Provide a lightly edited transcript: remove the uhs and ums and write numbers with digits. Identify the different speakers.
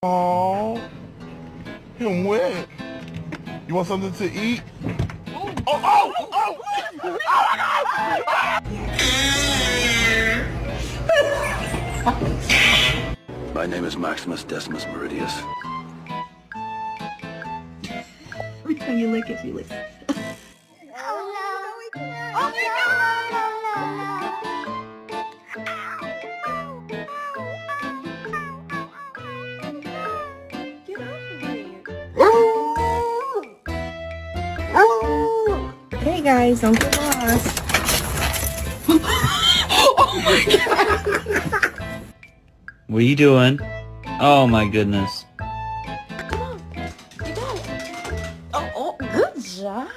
Speaker 1: Oh, him wet. You want something to eat? Oh
Speaker 2: My name is Maximus Decimus Meridius.
Speaker 3: Every time you lick it, you lick it. Hey guys, Uncle Ross.
Speaker 4: What are you doing? Oh my goodness.
Speaker 3: Come on. You got it. Oh, good job.